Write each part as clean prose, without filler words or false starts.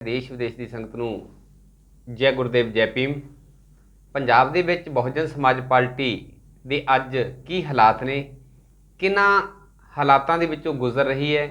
ਦੇਸ਼ ਵਿਦੇਸ਼ ਦੀ ਸੰਗਤ ਨੂੰ ਜੈ ਗੁਰਦੇਵ ਜੈ ਭੀਮ। ਪੰਜਾਬ ਦੇ ਵਿੱਚ ਬਹੁਜਨ ਸਮਾਜ ਪਾਰਟੀ ਦੇ ਅੱਜ ਕੀ ਹਾਲਾਤ ਨੇ, ਕਿਹਨਾਂ ਹਾਲਾਤਾਂ ਦੇ ਵਿੱਚੋਂ ਗੁਜ਼ਰ ਰਹੀ ਹੈ,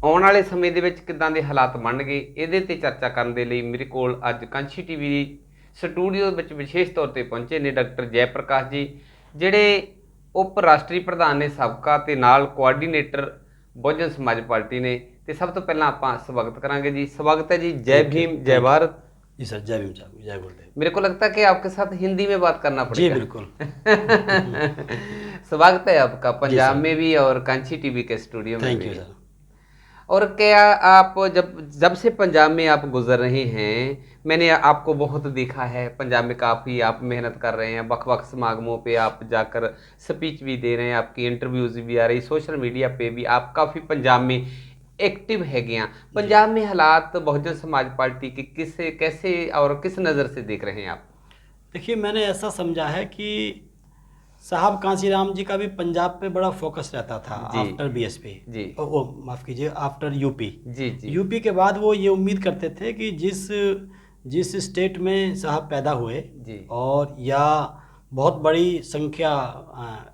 ਆਉਣ ਵਾਲੇ ਸਮੇਂ ਦੇ ਵਿੱਚ ਕਿੱਦਾਂ ਦੇ ਹਾਲਾਤ ਬਣਨਗੇ, ਇਹਦੇ ਤੇ ਚਰਚਾ ਕਰਨ ਦੇ ਲਈ ਮੇਰੇ ਕੋਲ ਅੱਜ ਕਾਂਛੀ ਟੀਵੀ ਦੀ ਸਟੂਡੀਓ ਵਿੱਚ ਵਿਸ਼ੇਸ਼ ਤੌਰ ਤੇ ਪਹੁੰਚੇ ਨੇ ਡਾਕਟਰ ਜੈ ਪ੍ਰਕਾਸ਼ ਜੀ, ਜਿਹੜੇ ਉਪ ਰਾਸ਼ਟਰੀ ਪ੍ਰਧਾਨ ਨੇ ਸਾਬਕਾ ਤੇ ਨਾਲ ਕੋਆਰਡੀਨੇਟਰ ਬਹੁਜਨ ਸਮਾਜ पार्टी ने। तो सब तो पहला आप स्वागत करांगे जी। स्वागत है जी। जय भीम जय भारत जी सर। जय भीम जय गुरुदेव। मेरे को लगता है कि आपके साथ हिंदी में बात करना जी पड़ेगा। बिल्कुल। स्वागत है आपका पंजाब में भी और कांची टीवी के स्टूडियो में थैंक भी। You sir. और क्या आप जब से पंजाब में आप गुजर रहे हैं, मैंने आपको बहुत देखा है पंजाब में, काफ़ी आप मेहनत कर रहे हैं, वक्-वक् समागमों पे आप जाकर स्पीच भी दे रहे हैं, आपकी इंटरव्यूज़ भी आ रही, सोशल मीडिया पे भी आप काफ़ी पंजाब में एक्टिव है गया। पंजाब में हालात बहुजन समाज पार्टी के किसे कैसे और किस नज़र से देख रहे हैं आप? देखिए, मैंने ऐसा समझा है कि साहब कांसीराम जी का भी पंजाब पे बड़ा फोकस रहता था आफ्टर बीएसपी जी। वो माफ़ कीजिए, आफ्टर यूपी जी जी। यूपी के बाद वो ये उम्मीद करते थे कि जिस स्टेट में साहब पैदा हुए जी। और या बहुत बड़ी संख्या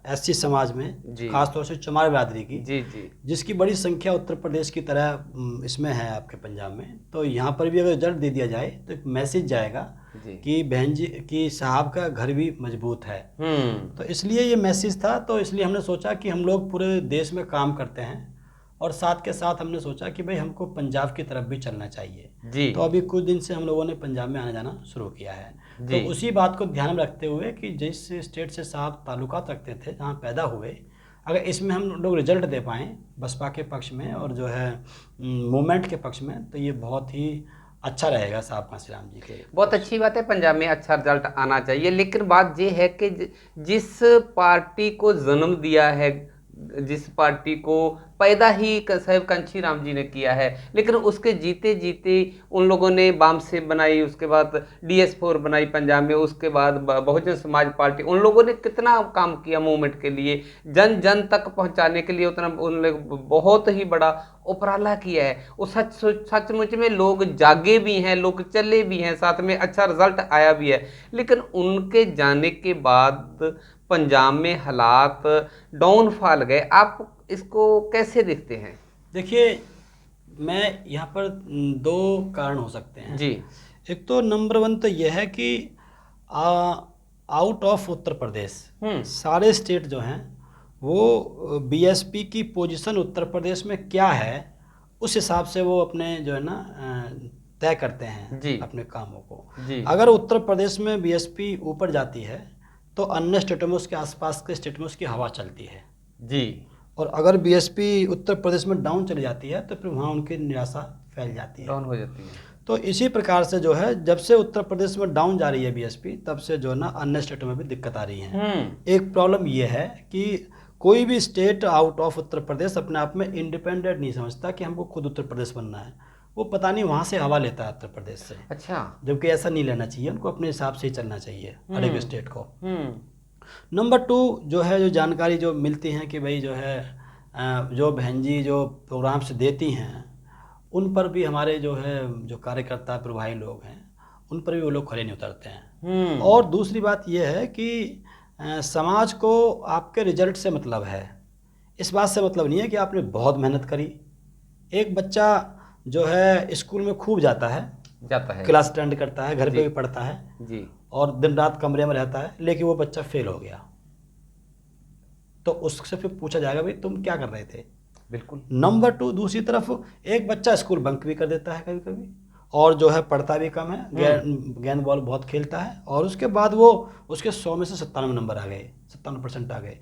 एससी समाज में, खासतौर से चमार बिरादरी की, जी जी, जिसकी बड़ी संख्या उत्तर प्रदेश की तरह इसमें है आपके पंजाब में, तो यहाँ पर भी अगर रिजल्ट दे दिया जाए तो एक मैसेज जाएगा कि बहन जी कि साहब का घर भी मजबूत है। तो इसलिए ये मैसेज था। तो इसलिए हमने सोचा कि हम लोग पूरे देश में काम करते हैं और साथ के साथ हमने सोचा कि भाई हमको पंजाब की तरफ भी चलना चाहिए जी। तो अभी कुछ दिन से हम लोगों ने पंजाब में आना जाना शुरू किया है। तो उसी बात को ध्यान में रखते हुए कि जिस स्टेट से साहब ताल्लुकात रखते थे, जहाँ पैदा हुए, अगर इसमें हम लोग रिजल्ट दे पाएँ बसपा के पक्ष में और जो है मूवमेंट के पक्ष में, तो ये बहुत ही अच्छा रहेगा साहब कांसीराम जी के। बहुत अच्छी बात है, पंजाब में अच्छा रिजल्ट आना चाहिए। लेकिन बात ये है कि जिस पार्टी को जन्म दिया है, जिस पार्टी को पैदा ही साहब कांशीराम जी ने किया है, लेकिन उसके जीते जीते उन लोगों ने बाम सेब बनाई, उसके बाद DS4 बनाई पंजाब में, उसके बाद बहुजन समाज पार्टी, उन लोगों ने कितना काम किया मूवमेंट के लिए, जन जन तक पहुंचाने के लिए, उतना उन लोग बहुत ही बड़ा उपराला किया है। वो सचमुच में लोग जागे भी हैं, लोग चले भी हैं, साथ में अच्छा रिजल्ट आया भी है। लेकिन उनके जाने के बाद पंजाब में हालात डाउनफॉल गए। आप इसको कैसे देखते हैं? देखिए, मैं यहाँ पर दो कारण हो सकते हैं जी। एक तो नंबर 1 तो यह है कि आउट ऑफ उत्तर प्रदेश सारे स्टेट जो हैं वो बीएसपी की पोजीशन उत्तर प्रदेश में क्या है उस हिसाब से वो अपने जो है ना तय करते हैं जी अपने कामों को जी। अगर उत्तर प्रदेश में बीएसपी ऊपर जाती है तो अन्य स्टेटों में, उसके आसपास के स्टेट में उसकी हवा चलती है जी। और अगर बीएसपी उत्तर प्रदेश में डाउन चली जाती है तो फिर वहाँ उनकी निराशा फैल जाती है, डाउन हो जाती है। तो इसी प्रकार से जो है, जब से उत्तर प्रदेश में डाउन जा रही है बीएसपी, तब से जो है ना अन्य स्टेटों में भी दिक्कत आ रही है। एक प्रॉब्लम ये है कि कोई भी state out of Uttar Pradesh अपने आप में इंडिपेंडेंट नहीं समझता कि हमको खुद उत्तर प्रदेश बनना है। वो पता नहीं वहाँ से हवा लेता है उत्तर प्रदेश से। अच्छा। जबकि ऐसा नहीं लेना चाहिए, उनको अपने हिसाब से ही चलना चाहिए हर एक स्टेट को। नंबर 2 जो है, जो जानकारी जो मिलती है कि भाई जो है जो बहन जी जो प्रोग्राम्स देती हैं, उन पर भी हमारे जो है जो कार्यकर्ता प्रभारी लोग हैं, उन पर भी वो लोग खड़े नहीं उतरते हैं। और दूसरी बात यह है कि समाज को आपके रिजल्ट से मतलब है, इस बात से मतलब नहीं है कि आपने बहुत मेहनत करी। एक बच्चा जो है स्कूल में खूब जाता है, क्लास अटेंड करता है, घर पे भी पढ़ता है जी, और दिन रात कमरे में रहता है, लेकिन वो बच्चा फेल हो गया तो उससे फिर पूछा जाएगा भाई तुम क्या कर रहे थे। बिल्कुल। नंबर 2 दूसरी तरफ एक बच्चा स्कूल बंक भी कर देता है कभी कभी, और जो है पढ़ता भी कम है, गेंद बॉल बहुत खेलता है, और उसके बाद वो उसके 100 में से 97 नंबर आ गए, 57% आ गए।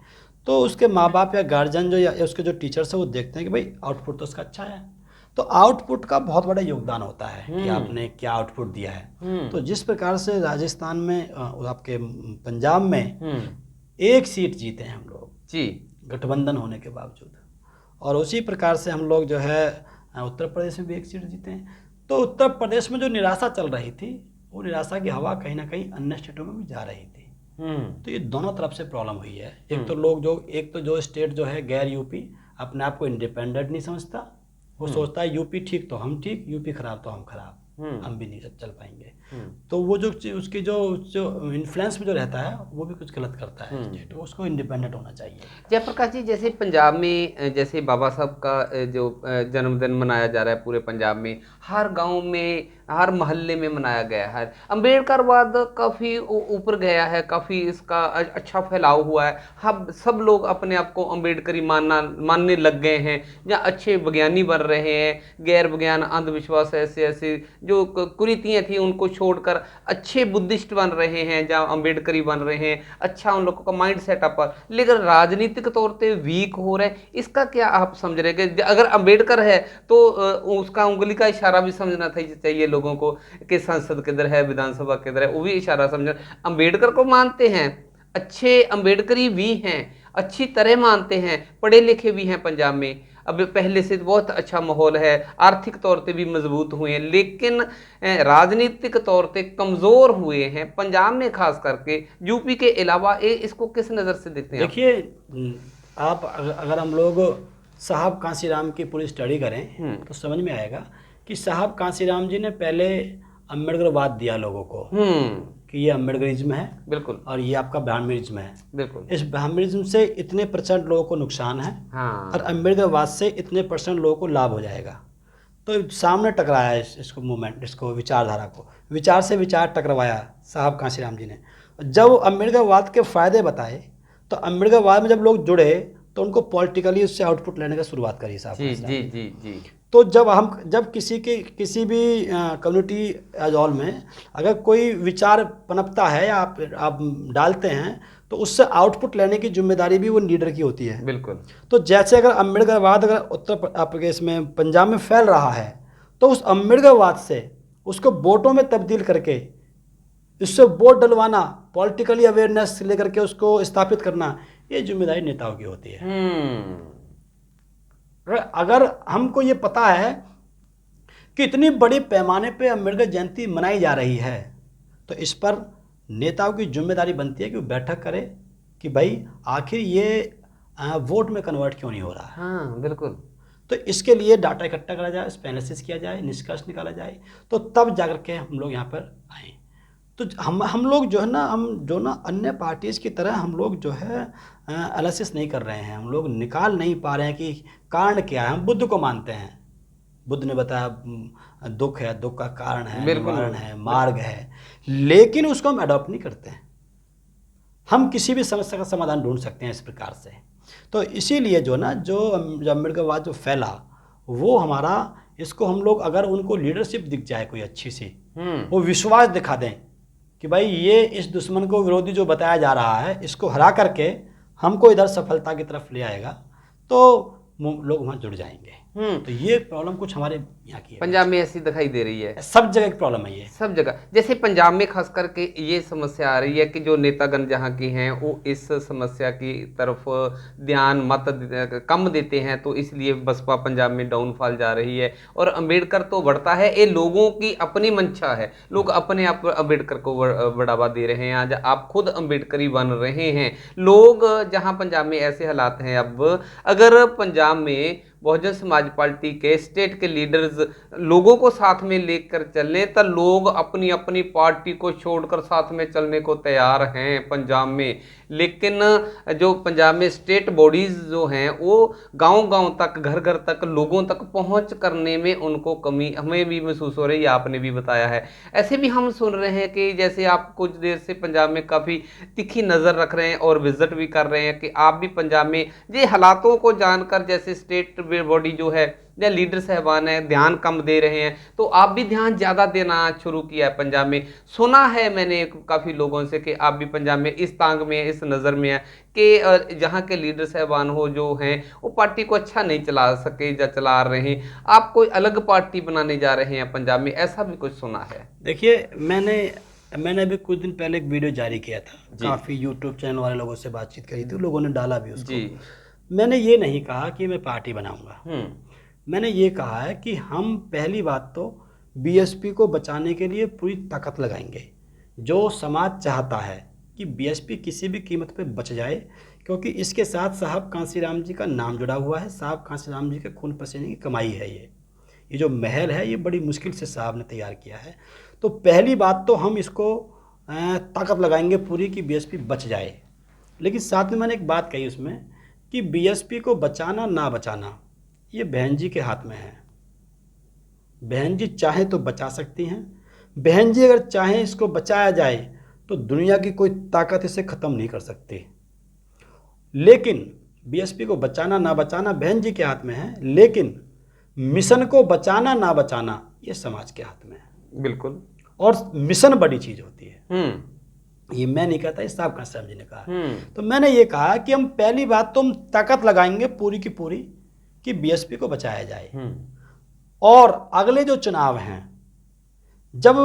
तो उसके माँ बाप या गार्जियन जो या उसके जो टीचर्स है वो देखते हैं कि भाई आउटपुट तो उसका अच्छा है। तो आउटपुट का बहुत बड़ा योगदान होता है कि आपने क्या आउटपुट दिया है। तो जिस प्रकार से राजस्थान में आपके पंजाब में एक सीट जीते हैं हम लोग जी, गठबंधन होने के बावजूद, और उसी प्रकार से हम लोग जो है उत्तर प्रदेश में भी एक सीट जीते हैं। तो उत्तर प्रदेश में जो निराशा चल रही थी, वो निराशा की हवा कहीं ना कहीं अन्य स्टेटों में भी जा रही थी। तो ये दोनों तरफ से प्रॉब्लम हुई है। एक तो जो स्टेट जो है गैर यूपी अपने आप को इंडिपेंडेंट नहीं समझता, वो सोचता है यूपी ठीक तो हम ठीक, यूपी खराब तो हम खराब, हम भी नहीं चल पाएंगे। तो वो जो उसकी जो इन्फ्लुएंस में जो रहता है वो भी कुछ गलत करता है स्टेट, उसको इंडिपेंडेंट होना चाहिए। जयप्रकाश जी, जैसे पंजाब में जैसे बाबा साहब का जो जन्मदिन मनाया जा रहा है पूरे पंजाब में, हर गांव में, हर मोहल्ले में मनाया गया है। अम्बेडकरवाद काफ़ी ऊपर गया है, काफ़ी इसका अच्छा फैलाव हुआ है। हम सब लोग अपने आप को अम्बेडकरी मानने लग गए हैं, जहाँ अच्छे विज्ञानी बन रहे हैं, गैर विज्ञान अंधविश्वास ऐसे ऐसे जो कुरीतियाँ थी उनको छोड़कर अच्छे बुद्धिस्ट बन रहे हैं, जहाँ अम्बेडकरी बन रहे हैं, अच्छा उन लोगों का माइंड सेटअप है। लेकिन राजनीतिक तौर पे वीक हो रहे हैं, इसका क्या आप समझ रहे हैं कि अगर अम्बेडकर है तो उसका उंगली का इशारा भी समझना चाहिए लोगों को कि संसद किधर है, विधानसभा किधर है, वो भी इशारा समझना। अम्बेडकर को मानते हैं, अच्छे अम्बेडकरी भी हैं, अच्छी तरह मानते हैं, पढ़े लिखे भी हैं पंजाब में, अब पहले से बहुत अच्छा माहौल है, आर्थिक तौर पे भी मजबूत हुए हैं, लेकिन राजनीतिक तौर पे कमज़ोर हुए हैं पंजाब में, खास करके यूपी के अलावा। इसको किस नज़र से देखते हैं? देखिए, आप अगर हम लोग साहब कांसीराम की पूरी स्टडी करें तो समझ में आएगा कि साहब कांसीराम जी ने पहले अम्बेडकरवाद दिया लोगों को कि ये अम्बेडकरिज्म है, बिल्कुल, और ये आपका ब्राह्मणिज्म है, बिल्कुल। इस ब्राह्मणिज्म से इतने % लोगों को नुकसान है, हाँ, और अम्बेडकरवाद से इतने % लोगों को लाभ हो जाएगा। तो सामने टकराया इसको मूवमेंट, इसको विचारधारा को, विचार से विचार टकराया साहब कांसीराम जी ने। जब अम्बेडकरवाद के फ़ायदे बताए तो अम्बेडकरवाद में जब लोग जुड़े तो उनको पॉलिटिकली उससे आउटपुट लेने का शुरुआत करी साहब। जी जी जी जी। तो जब किसी भी कम्युनिटी एज ऑल में अगर कोई विचार पनपता है या आप डालते हैं तो उससे आउटपुट लेने की जिम्मेदारी भी वो लीडर की होती है, बिल्कुल। तो जैसे अगर अम्बेडकरवाद अगर उत्तर प्रदेश में, पंजाब में फैल रहा है तो उस अम्बेडकरवाद से उसको वोटों में तब्दील करके इससे वोट डलवाना, पॉलिटिकली अवेयरनेस लेकर के उसको स्थापित करना, ये जिम्मेदारी नेताओं की होती है। अगर हमको ये पता है कि इतनी बड़ी पैमाने पे अम्बेडकर जयंती मनाई जा रही है तो इस पर नेताओं की जिम्मेदारी बनती है कि वो बैठक करे कि भाई आखिर ये वोट में कन्वर्ट क्यों नहीं हो रहा है। हाँ, बिल्कुल। तो इसके लिए डाटा इकट्ठा करा जाए, एनालिसिस किया जाए, निष्कर्ष निकाला जाए, तो तब जाकर के हम लोग यहाँ पर आए। तो हम लोग जो है ना, अन्य पार्टीज़ की तरह हम लोग जो है एनालिसिस नहीं कर रहे हैं, हम लोग निकाल नहीं पा रहे हैं कि कारण क्या है। हम बुद्ध को मानते हैं, बुद्ध ने बताया दुख है, दुख का कारण है, निवारण है, मार्ग है, लेकिन उसको हम अडॉप्ट नहीं करते हैं। हम किसी भी समस्या का समाधान ढूंढ सकते हैं इस प्रकार से। तो इसीलिए जो अम्बेडकरवाद जो फैला वो हमारा, इसको हम लोग अगर उनको लीडरशिप दिख जाए कोई अच्छी सी, वो विश्वास दिखा दें कि भाई ये इस दुश्मन को विरोधी जो बताया जा रहा है इसको हरा करके हमको इधर सफलता की तरफ ले आएगा, तो लोग वहाँ जुड़ जाएंगे। तो ये प्रॉब्लम कुछ हमारे यहाँ की है, पंजाब में ऐसी दिखाई दे रही है, सब जगह की प्रॉब्लम है ये, सब जगह। जैसे पंजाब में खास करके ये समस्या आ रही है कि जो नेतागण जहाँ के हैं वो इस समस्या की तरफ ध्यान मत कम देते हैं, तो इसलिए बसपा पंजाब में डाउनफॉल जा रही है और अम्बेडकर तो बढ़ता है। ये लोगों की अपनी मंशा है, लोग अपने आप अम्बेडकर को बढ़ावा दे रहे हैं। आज आप खुद अम्बेडकरी बन रहे हैं लोग, जहाँ पंजाब में ऐसे हालात हैं। अब अगर पंजाब में बहुजन समाज पार्टी के स्टेट के लीडर्स लोगों को साथ में लेकर चले तो लोग अपनी अपनी पार्टी को छोड़कर साथ में चलने को तैयार हैं पंजाब में। लेकिन जो पंजाब में स्टेट बॉडीज जो हैं वो गांव-गांव तक, घर-घर तक, लोगों तक पहुंच करने में उनको कमी हमें भी महसूस हो रही है, आपने भी बताया है। ऐसे भी हम सुन रहे हैं कि जैसे आप कुछ देर से पंजाब में काफ़ी तिखी नज़र रख रहे हैं और विजिट भी कर रहे हैं कि आप भी पंजाब में ये हालातों को जानकर, जैसे स्टेट बॉडी जो है या लीडर साहबान है ध्यान कम दे रहे हैं, तो आप भी ध्यान ज़्यादा देना शुरू किया है पंजाब में। सुना है मैंने काफ़ी लोगों से कि आप भी पंजाब में इस तांग में, इस नज़र में है कि जहाँ के लीडर साहबान हो जो हैं वो पार्टी को अच्छा नहीं चला सके या चला रहे हैं, आप कोई अलग पार्टी बनाने जा रहे हैं पंजाब में, ऐसा भी कुछ सुना है? देखिए, मैंने अभी कुछ दिन पहले एक वीडियो जारी किया था, काफ़ी यूट्यूब चैनल वाले लोगों से बातचीत करी थी, लोगों ने डाला भी उसको। मैंने ये नहीं कहा कि मैं पार्टी बनाऊंगा, मैंने ये कहा है कि हम पहली बात तो बीएसपी को बचाने के लिए पूरी ताकत लगाएंगे। जो समाज चाहता है कि बीएसपी किसी भी कीमत पे बच जाए, क्योंकि इसके साथ साहब कांसीराम जी का नाम जुड़ा हुआ है। साहब कांसीराम जी के खून पसीने की कमाई है ये जो महल है ये बड़ी मुश्किल से साहब ने तैयार किया है। तो पहली बात तो हम इसको ताकत लगाएंगे पूरी कि बीएसपी बच जाए। लेकिन साथ में मैंने एक बात कही उसमें कि बीएसपी को बचाना ना बचाना ये बहन जी के हाथ में है। बहन जी चाहे तो बचा सकती हैं। बहन जी अगर चाहें इसको बचाया जाए तो दुनिया की कोई ताकत इसे ख़त्म नहीं कर सकती। लेकिन बीएसपी को बचाना ना बचाना बहन जी के हाथ में है, लेकिन मिशन को बचाना ना बचाना ये समाज के हाथ में है। बिल्कुल। और मिशन बड़ी चीज़ होती है। ये मैं नहीं कहता, इस साहब कांसीराम जी ने कहा। तो मैंने ये कहा कि हम पहली बात तो हम ताकत लगाएंगे पूरी की पूरी कि बीएसपी को बचाया जाए। और अगले जो चुनाव हैं, जब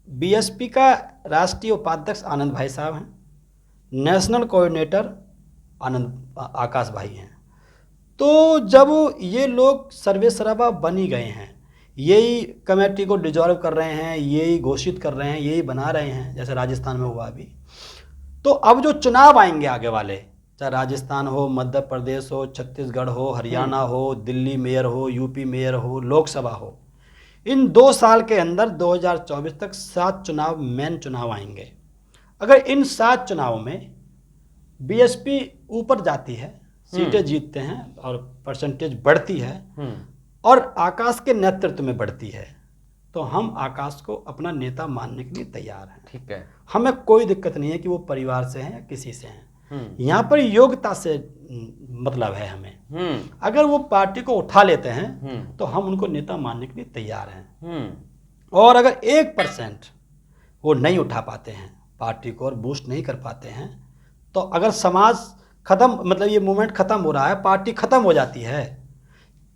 बीएसपी का राष्ट्रीय उपाध्यक्ष आनंद भाई साहब हैं, नेशनल कोऑर्डिनेटर आकाश भाई हैं, तो जब ये लोग सर्वे सराबा बन ही गए हैं, यही कमेटी को डिजॉल्व कर रहे हैं, यही घोषित कर रहे हैं, यही बना रहे हैं, जैसे राजस्थान में हुआ अभी, तो अब जो चुनाव आएंगे आगे वाले, चाहे राजस्थान हो, मध्य प्रदेश हो, छत्तीसगढ़ हो, हरियाणा हो, दिल्ली मेयर हो, यूपी मेयर हो, लोकसभा हो, इन 2 साल के अंदर 2024 तक 7 चुनाव मेन चुनाव आएंगे। अगर इन 7 चुनावों में बीएसपी ऊपर जाती है, सीटें जीतते हैं और परसेंटेज बढ़ती है और आकाश के नेतृत्व में बढ़ती है, तो हम आकाश को अपना नेता मानने के लिए तैयार हैं। ठीक है, हमें हमें कोई दिक्कत नहीं है कि वो परिवार से हैं या किसी से हैं। यहाँ पर योग्यता से मतलब है हमें। अगर वो पार्टी को उठा लेते हैं तो हम उनको नेता मानने के लिए तैयार हैं। और अगर 1% वो नहीं उठा पाते हैं पार्टी को और बूस्ट नहीं कर पाते हैं, तो अगर समाज खत्म, मतलब ये मूवमेंट खत्म हो रहा है, पार्टी खत्म हो जाती है,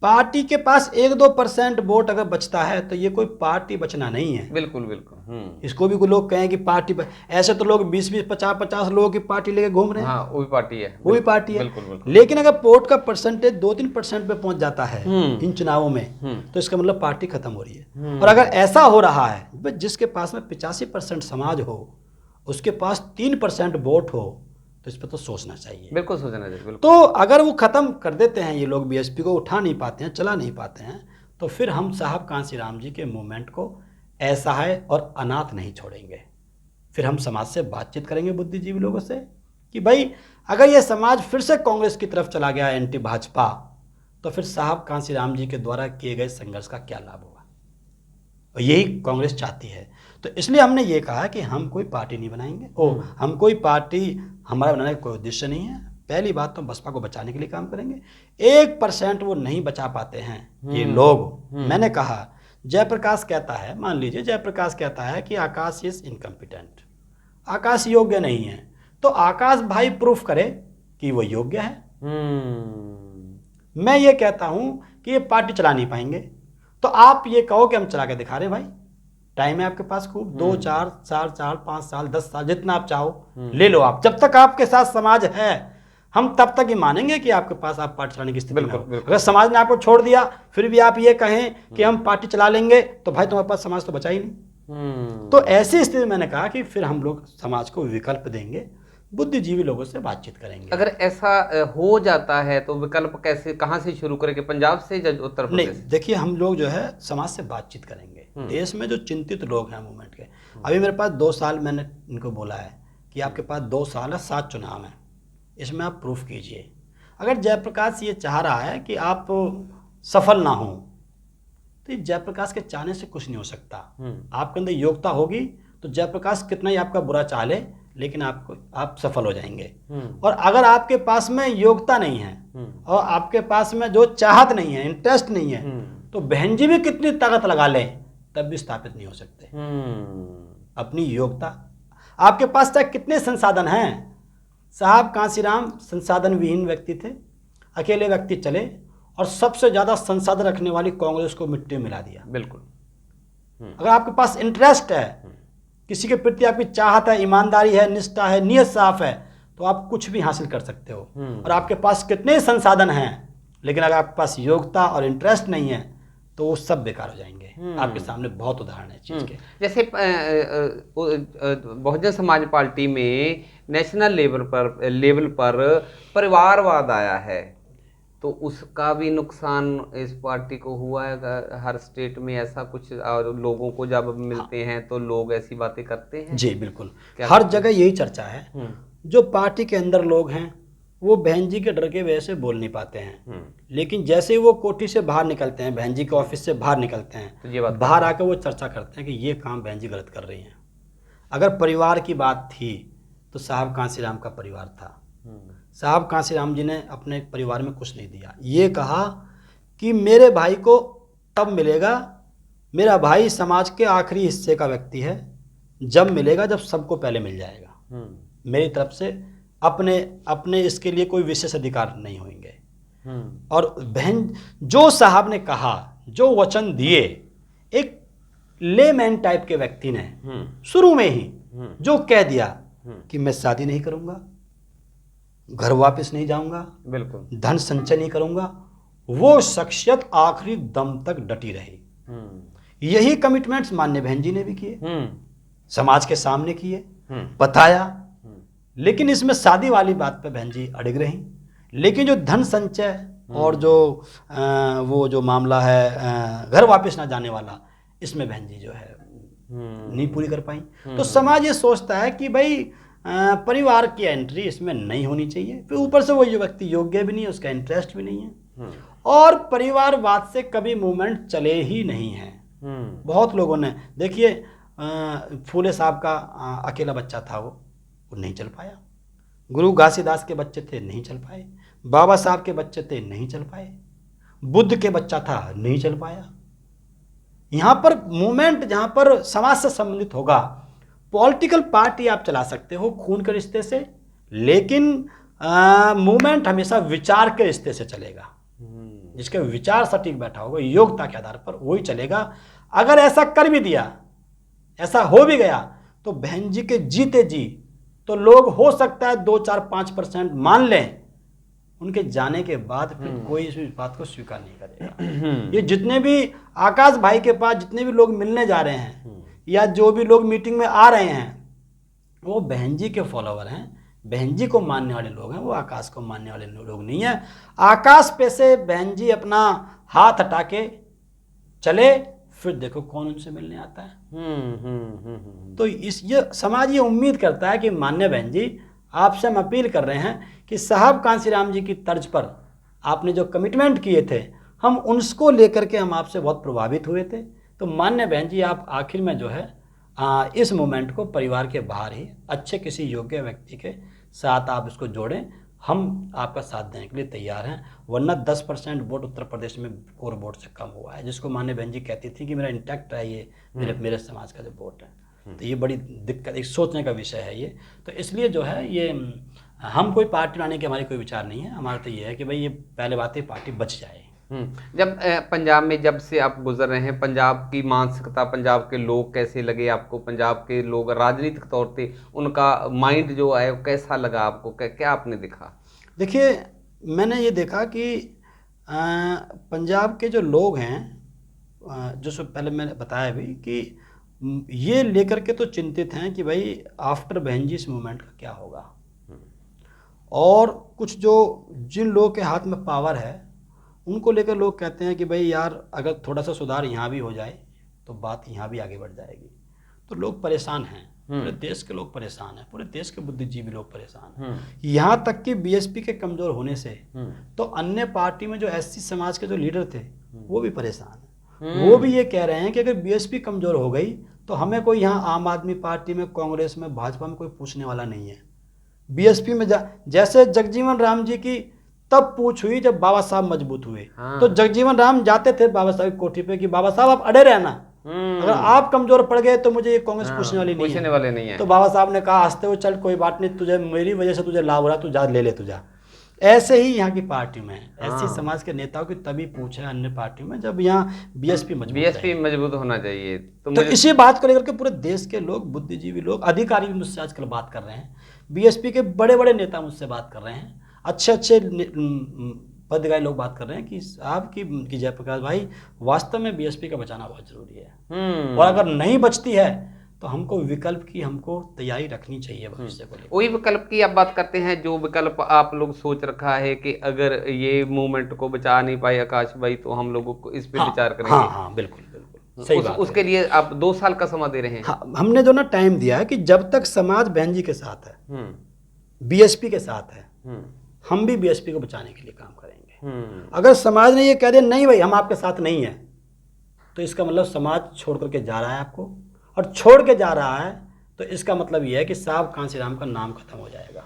पार्टी के पास 1-2% वोट अगर बचता है तो ये कोई पार्टी बचना नहीं है। बिल्कुल बिल्कुल। इसको भी लोग कहें कि पार्टी ऐसे तो लोग 20-20, 50-50 लोगों की पार्टी लेके घूम रहे हैं। हाँ, वो भी पार्टी है, वो भी पार्टी है। बिल्कुल बिल्कुल। लेकिन अगर वोट का परसेंटेज 2-3% पे पहुंच जाता है इन चुनावों में, तो इसका मतलब पार्टी खत्म हो रही है। और अगर ऐसा हो रहा है, जिसके पास में 85% समाज हो, उसके पास 3% वोट हो, तो इस पर तो सोचना चाहिए। बिल्कुल सोचना चाहिए, बिल्कुल। तो अगर वो ख़त्म कर देते हैं, ये लोग बीएसपी को उठा नहीं पाते हैं, चला नहीं पाते हैं, तो फिर हम साहब कांसीराम जी के मूवमेंट को ऐसा है और अनाथ नहीं छोड़ेंगे। फिर हम समाज से बातचीत करेंगे, बुद्धिजीवी लोगों से, कि भाई अगर ये समाज फिर से कांग्रेस की तरफ चला गया, एंटी भाजपा, तो फिर साहब कांसीराम जी के द्वारा किए गए संघर्ष का क्या लाभ होगा। और यही कांग्रेस चाहती है। तो इसलिए हमने ये कहा कि हम कोई पार्टी नहीं बनाएंगे, हम कोई पार्टी, हमारा बनाने का कोई उद्देश्य नहीं है। पहली बात तो बसपा को बचाने के लिए काम करेंगे। 1% वो नहीं बचा पाते हैं ये लोग। मैंने कहा, जयप्रकाश कहता है, मान लीजिए जयप्रकाश कहता है कि आकाश इज इनकम्पिटेंट, आकाश योग्य नहीं है, तो आकाश भाई प्रूफ करे कि वो योग्य है। मैं ये कहता हूं कि ये पार्टी चला नहीं पाएंगे, तो आप ये कहो कि हम चला के दिखा रहे हैं। भाई टाइम है आपके पास खूब, 2, 4, 4, 5 साल, 10 साल, जितना आप चाहो ले लो आप। जब तक आपके साथ समाज है, हम तब तक ही मानेंगे कि आपके पास आप पार्टी चलाने की स्थिति में हो। अगर समाज ने आपको छोड़ दिया, फिर भी आप ये कहें कि हम पार्टी चला लेंगे, तो भाई तुम्हारे पास समाज तो बचा ही नहीं। तो ऐसी स्थिति में मैंने कहा कि फिर हम लोग समाज को विकल्प देंगे, बुद्धिजीवी लोगों से बातचीत करेंगे। अगर ऐसा हो जाता है तो विकल्प कैसे, कहाँ से शुरू करेंगे, पंजाब से या उत्तर प्रदेश? नहीं, देखिए हम लोग जो है समाज से बातचीत करेंगे। देश में जो चिंतित लोग हैं मूवमेंट के, अभी मेरे पास 2 साल, मैंने इनको बोला है कि आपके पास 2 साल है, 7 चुनाव हैं, इसमें आप प्रूफ कीजिए। अगर जयप्रकाश ये चाह रहा है कि आप सफल ना हो, तो जयप्रकाश के चाहने से कुछ नहीं हो सकता। आपके अंदर योग्यता होगी तो जयप्रकाश कितना ही आपका बुरा चाह ले, लेकिन आप सफल हो जाएंगे। और अगर आपके पास में योग्यता नहीं है और आपके पास में जो चाहत नहीं है, इंटरेस्ट नहीं है, तो बहन जी भी कितनी ताकत लगा ले, तब भी स्थापित नहीं हो सकते। अपनी योग्यता, आपके पास चाहे कितने संसाधन हैं, साहब कांसीराम संसाधन विहीन व्यक्ति थे, अकेले व्यक्ति चले और सबसे ज्यादा संसाधन रखने वाली कांग्रेस को मिट्टी में मिला दिया। बिल्कुल। अगर आपके पास इंटरेस्ट है, किसी के प्रति आपकी चाहत है, ईमानदारी है, निष्ठा है, नियत साफ है, तो आप कुछ भी हासिल कर सकते हो। और आपके पास कितने संसाधन हैं, लेकिन अगर आपके पास योग्यता और इंटरेस्ट नहीं है, तो वो सब बेकार हो जाएंगे। आपके सामने बहुत उदाहरण है चीज के। जैसे बहुजन समाज पार्टी में नेशनल लेवल पर परिवारवाद आया है, तो उसका भी नुकसान इस पार्टी को हुआ है। हर स्टेट में ऐसा कुछ, और लोगों को जब मिलते हैं तो लोग ऐसी बातें करते हैं। जी बिल्कुल, हर जगह यही चर्चा है। जो पार्टी के अंदर लोग हैं वो बहन जी के डर के वजह से बोल नहीं पाते हैं, लेकिन जैसे ही वो कोठी से बाहर निकलते हैं, बहन जी के ऑफिस से बाहर निकलते हैं, तो ये बात बाहर आकर वो चर्चा करते हैं कि ये काम बहन जी गलत कर रही हैं। अगर परिवार की बात थी तो साहब कांसीराम का परिवार था। साहब कांसीराम जी ने अपने परिवार में कुछ नहीं दिया। ये कहा कि मेरे भाई को तब मिलेगा, मेरा भाई समाज के आखिरी हिस्से का व्यक्ति है, जब मिलेगा जब सबको पहले मिल जाएगा। मेरी तरफ से अपने इसके लिए कोई विशेष अधिकार नहीं होंगे। और बहन जो साहब ने कहा, जो वचन दिए, एक लेमैन टाइप के व्यक्ति ने शुरू में ही जो कह दिया कि मैं शादी नहीं करूंगा, घर वापस नहीं जाऊंगा, बिल्कुल धन संचय नहीं करूंगा, वो शख्सियत आखिरी दम तक डटी रही। यही कमिटमेंट्स माननीय बहन जी ने भी किए, समाज के सामने किए, बताया। लेकिन इसमें शादी वाली बात पे बहन जी अड़िग रही। लेकिन जो धन संचय और जो वो जो मामला है घर वापस ना जाने वाला, इसमें बहन जी जो है नहीं पूरी कर पाई। तो समाज ये सोचता है कि भाई परिवार की एंट्री इसमें नहीं होनी चाहिए। फिर ऊपर से वो जो व्यक्ति योग्य भी नहीं है, उसका इंटरेस्ट भी नहीं है, और परिवारवाद से कभी मूवमेंट चले ही नहीं है। बहुत लोगों ने देखिए, फूले साहब का अकेला बच्चा था, वो नहीं चल पाया। गुरु घासीदास के बच्चे थे, नहीं चल पाए। बाबा साहब के बच्चे थे, नहीं चल पाए। बुद्ध के बच्चा था, नहीं चल पाया। यहाँ पर मूवमेंट जहाँ पर समाज से संबंधित होगा, पॉलिटिकल पार्टी आप चला सकते हो खून के रिश्ते से, लेकिन मूवमेंट हमेशा विचार के रिश्ते से चलेगा। जिसके विचार सटीक बैठा होगा, योग्यता के आधार पर, वही चलेगा। अगर ऐसा कर भी दिया, ऐसा हो भी गया, तो बहन जी के जीते जी तो लोग हो सकता है 2-4-5% मान लें, उनके जाने के बाद फिर कोई इस बात को स्वीकार नहीं करेगा। ये जितने भी आकाश भाई के पास जितने भी लोग मिलने जा रहे हैं, या जो भी लोग मीटिंग में आ रहे हैं, वो बहन जी के फॉलोवर हैं, बहन जी को मानने वाले लोग हैं, वो आकाश को मानने वाले लोग नहीं हैं। आकाश पे से बहन जी अपना हाथ हटा के चले, फिर देखो कौन उनसे मिलने आता है। तो ये समाज ये उम्मीद करता है कि मान्य बहन जी, आपसे हम अपील कर रहे हैं कि साहब कांसीराम जी की तर्ज पर आपने जो कमिटमेंट किए थे, हम उनको लेकर के हम आपसे बहुत प्रभावित हुए थे। तो मान्य बहन जी, आप आखिर में जो है इस मूवमेंट को परिवार के बाहर ही अच्छे किसी योग्य व्यक्ति के साथ आप इसको जोड़ें। हम आपका साथ देने के लिए तैयार हैं। वरना 10% वोट उत्तर प्रदेश में कोर वोट से कम हुआ है, जिसको माननीय बहन जी कहती थी कि मेरा इंटैक्ट है ये मेरे समाज का जो वोट है। तो ये बड़ी दिक्कत, एक सोचने का विषय है ये। तो इसलिए जो है ये, हम कोई पार्टी लाने के हमारी कोई विचार नहीं है। हमारा तो ये है कि भाई ये पहले बात है पार्टी बच जाए। जब पंजाब में जब से आप गुजर रहे हैं, पंजाब की मानसिकता, पंजाब के लोग कैसे लगे आपको? पंजाब के लोग राजनीतिक तौर पे उनका माइंड जो है वो कैसा लगा आपको? क्या आपने देखा? देखिए, मैंने ये देखा कि पंजाब के जो लोग हैं, जो पहले मैंने बताया भी कि ये लेकर के तो चिंतित हैं कि भाई आफ्टर बहन जी इस मूवमेंट का क्या होगा। और कुछ जो जिन लोगों के हाथ में पावर है, उनको लेकर लोग कहते हैं कि भाई यार, अगर थोड़ा सा सुधार यहाँ भी हो जाए तो बात यहाँ भी आगे बढ़ जाएगी। तो लोग परेशान हैं, पूरे देश के लोग परेशान हैं, पूरे देश के बुद्धिजीवी लोग परेशान हैं। यहाँ तक कि बीएसपी के कमज़ोर होने से तो अन्य पार्टी में जो एससी समाज के जो लीडर थे वो भी परेशान हैं। वो भी ये कह रहे हैं कि अगर बीएसपी कमज़ोर हो गई तो हमें कोई यहाँ आम आदमी पार्टी में, कांग्रेस में, भाजपा में कोई पूछने वाला नहीं है। बीएसपी में जैसे जगजीवन राम जी की तब पूछ हुई जब बाबा साहब मजबूत हुए। तो जगजीवन राम जाते थे बाबा साहब की कोठी पे कि बाबा साहब आप अड़े रहना, अगर आप कमजोर पड़ गए तो मुझे ये कांग्रेस पूछने वाले नहीं है। तो बाबा साहब ने कहा हंसते हुए, चल कोई बात नहीं, तुझे मेरी वजह से तुझे लाभ हो रहा, तू जा ले तुझा। ऐसे ही यहाँ की पार्टी में ऐसी समाज के नेताओं की तभी पूछ है अन्य पार्टियों में, जब यहाँ बीएसपी मजबूत होना चाहिए। तो इसी बात को लेकर के पूरे देश के लोग, बुद्धिजीवी लोग, अधिकारी भी मुझसे आजकल बात कर रहे हैं। बीएसपी के बड़े बड़े नेता मुझसे बात कर रहे हैं, अच्छे पदगाई लोग बात कर रहे हैं कि साहब की जयप्रकाश भाई वास्तव में बीएसपी का बचाना बहुत जरूरी है, और अगर नहीं बचती है तो हमको विकल्प की तैयारी रखनी चाहिए भविष्य को लेकर। वही विकल्प की आप बात करते हैं, जो विकल्प आप लोग सोच रखा है कि अगर ये मूवमेंट को बचा नहीं पाए आकाश भाई तो हम लोगों को इस पे विचार करेंगे। हाँ बिल्कुल बिल्कुल सही बात उसके लिए आप 2 साल का समय दे रहे हैं। हाँ, हमने जो ना टाइम दिया है कि जब तक समाज बहन जी के साथ है, बीएसपी के साथ है, हम भी बीएसपी को बचाने के लिए काम करेंगे। अगर समाज ने ये कह दिया नहीं भाई हम आपके साथ नहीं है, तो इसका मतलब समाज छोड़ करके जा रहा है आपको, और छोड़ के जा रहा है तो इसका मतलब ये है कि साहब कांसीराम का नाम खत्म हो जाएगा।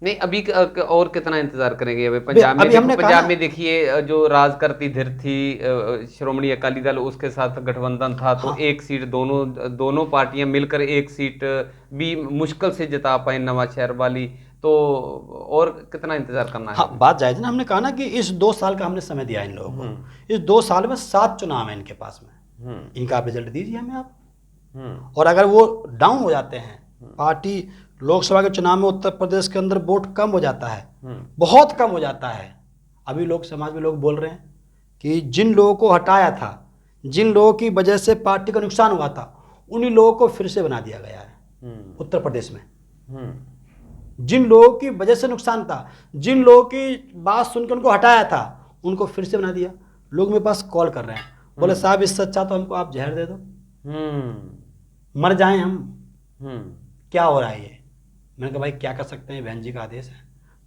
नहीं अभी और कितना इंतजार करेंगे? अभी पंजाब में देखिए जो राज करती धीर थी श्रोमणी अकाली दल, उसके साथ गठबंधन था, तो एक सीट दोनों पार्टियां मिलकर एक सीट भी मुश्किल से जिता पाए नवांशहर वाली, तो और कितना इंतजार करना है? हाँ बात जायज ना, हमने कहा ना कि इस 2 साल का हमने समय दिया इन लोगों को। इस 2 साल में 7 चुनाव है इनके पास में, इनका आप रिजल्ट दीजिए हमें आप। और अगर वो डाउन हो जाते हैं, पार्टी लोकसभा के चुनाव में उत्तर प्रदेश के अंदर वोट कम हो जाता है, बहुत कम हो जाता है। अभी लोग समाज में लोग बोल रहे हैं कि जिन लोगों को हटाया था, जिन लोगों की वजह से पार्टी का नुकसान हुआ था, उन्हीं लोगों को फिर से बना दिया गया है उत्तर प्रदेश में। जिन लोगों की वजह से नुकसान था, जिन लोगों की बात सुनकर उनको हटाया था, उनको फिर से बना दिया। लोग मेरे पास कॉल कर रहे हैं, बोले साहब इससे अच्छा तो हमको आप जहर दे दो, मर जाएं हम, क्या हो रहा है ये। मैंने कहा भाई क्या कर सकते हैं, बहन जी का आदेश है।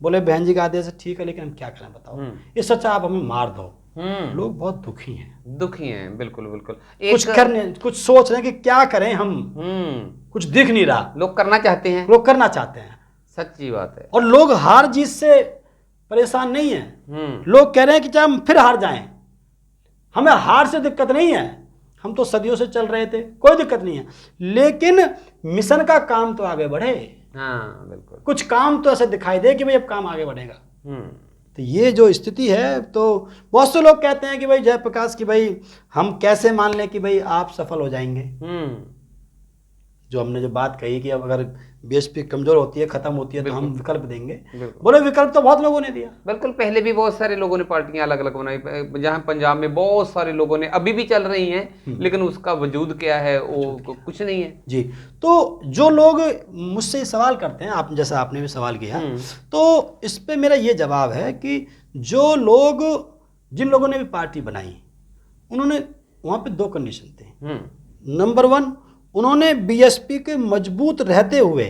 बोले बहन जी का आदेश है ठीक है, लेकिन हम क्या करें बताओ, इससे अच्छा आप हमें मार दो। लोग बहुत दुखी हैं, बिल्कुल बिल्कुल। कुछ सोच रहे हैं कि क्या करें हम, कुछ दिख नहीं रहा। लोग करना चाहते हैं, लोग करना चाहते हैं, सच्ची बात है। और लोग हार जीत से परेशान नहीं है। लोग कह रहे हैं कि चाहे हम फिर हार जाएं, हमें हार से दिक्कत नहीं है, हम तो सदियों से चल रहे थे, कोई दिक्कत नहीं है, लेकिन मिशन का काम तो आगे बढ़े। हाँ बिल्कुल, कुछ काम तो ऐसे दिखाई दे कि भाई अब काम आगे बढ़ेगा। तो ये जो स्थिति है, तो बहुत से लोग कहते हैं कि भाई जयप्रकाश की भाई हम कैसे मान लें कि भाई आप सफल हो जाएंगे। जो हमने जो बात कही कि अब अगर बीएसपी कमजोर होती है, खत्म होती है, तो हम विकल्प देंगे। बोले विकल्प तो बहुत लोगों ने दिया। बिल्कुल, पहले भी बहुत सारे लोगों ने पार्टियां अलग अलग बनाई, जहां पंजाब में बहुत सारे लोगों ने, अभी भी चल रही हैं, लेकिन उसका वजूद क्या है वो कुछ नहीं है जी। तो जो लोग मुझसे सवाल करते हैं, आप जैसा आपने भी सवाल किया, तो इस पे मेरा ये जवाब है कि जो लोग, जिन लोगों ने भी पार्टी बनाई, उन्होंने वहां पे 2 कंडीशन थे। नंबर 1, उन्होंने बीएसपी के मजबूत रहते हुए,